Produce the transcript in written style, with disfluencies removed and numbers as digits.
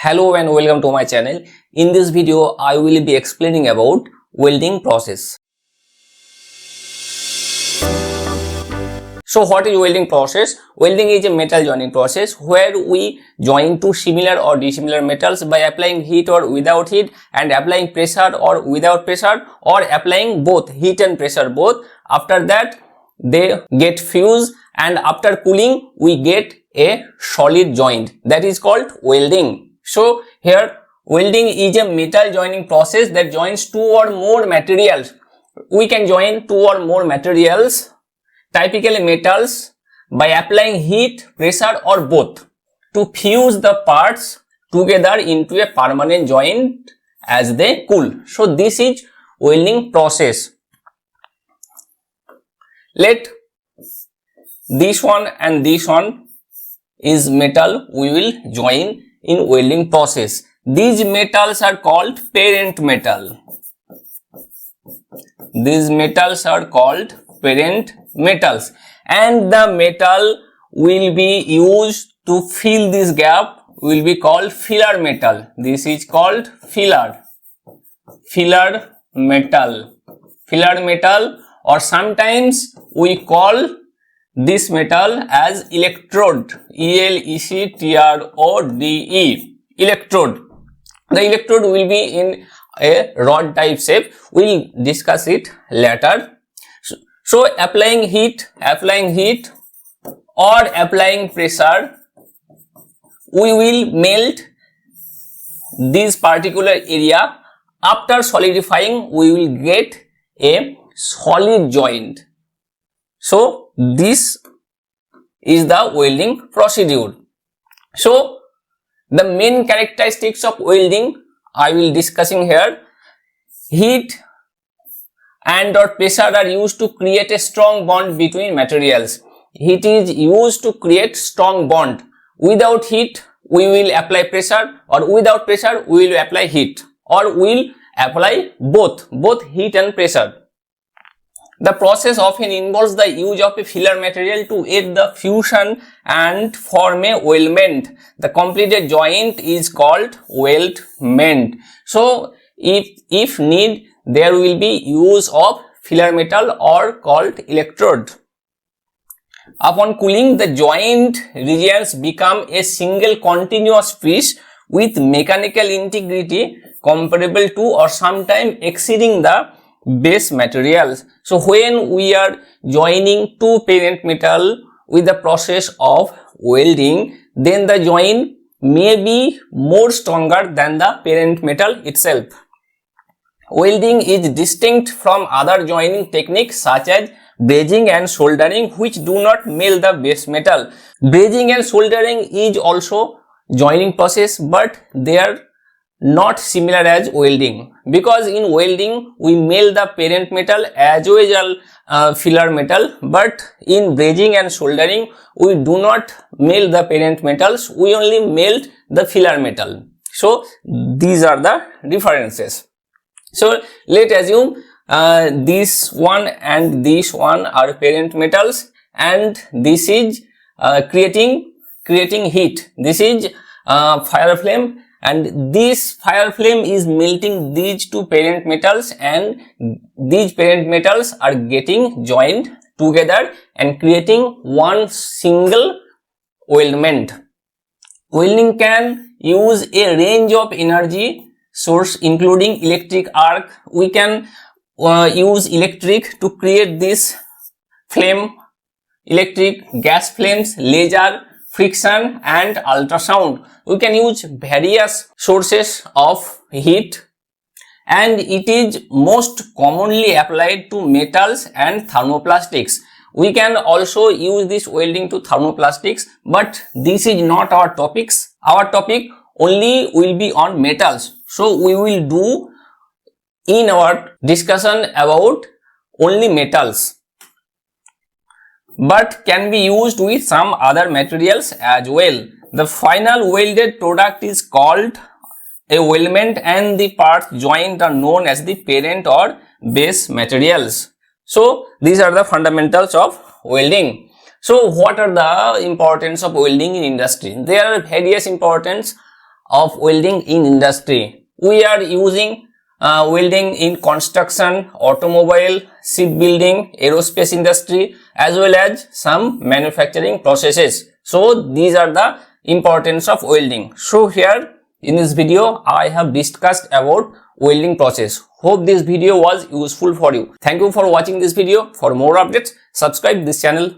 Hello and welcome to my channel. In this video, I will be explaining about welding process. So what is welding process? Welding is a metal joining process where we join two similar or dissimilar metals by applying heat or without heat, and applying pressure or without pressure, or applying both heat and pressure both. After that, they get fused, and after cooling we get a solid joint. That is called welding. So here welding is a metal joining process that joins two or more materials. We can join two or more materials, typically metals, by applying heat, pressure or both to fuse the parts together into a permanent joint as they cool. So this is welding process. Let this one and this one is metal we will join in welding process. These metals are called parent metal. These metals are called parent metals, and the metal will be used to fill this gap will be called filler metal. This is called filler metal, or sometimes we call this metal as electrode, E-L-E-C-T-R-O-D-E, electrode. The electrode will be in a rod type shape. We'll discuss it later. So applying heat or applying pressure, we will melt this particular area. After solidifying, we will get a solid joint. So this is the welding procedure. So the main characteristics of welding I will discussing here. Heat and or pressure are used to create a strong bond between materials. Heat is used to create strong bond. Without heat we will apply pressure, or without pressure we will apply heat, or we will apply both heat and pressure. The process often involves the use of a filler material to aid the fusion and form a weldment. The completed joint is called weldment. So if need, there will be use of filler metal or called electrode. Upon cooling, the joint regions become a single continuous piece with mechanical integrity comparable to or sometimes exceeding the base materials. So when we are joining two parent metal with the process of welding, then the joint may be more stronger than the parent metal itself. Welding is distinct from other joining techniques such as brazing and soldering, which do not melt the base metal. Brazing and soldering is also joining process, but they are not similar as welding, because in welding we melt the parent metal as well as filler metal, but in brazing and soldering we do not melt the parent metals, we only melt the filler metal. So these are the differences. So let's assume this one and this one are parent metals, and this is creating heat. This is fire flame, and this fire flame is melting these two parent metals, and these parent metals are getting joined together and creating one single weldment. Welding can use a range of energy source including electric arc. We can use electric to create this flame, electric, gas flames, laser, friction and ultrasound. We can use various sources of heat, and it is most commonly applied to metals and thermoplastics. We can also use this welding to thermoplastics, but this is not our topics. Our topic only will be on metals. So we will do in our discussion about only metals, but can be used with some other materials as well. The final welded product is called a weldment, and the parts joined are known as the parent or base materials. So these are the fundamentals of welding. So what are the importance of welding in industry? There are various importance. of welding in industry. We are using welding in construction, automobile, shipbuilding, aerospace industry, as well as some manufacturing processes. So these are the importance of welding. So here in this video I have discussed about welding process. Hope this video was useful for you. Thank you for watching this video. For more updates, subscribe this channel.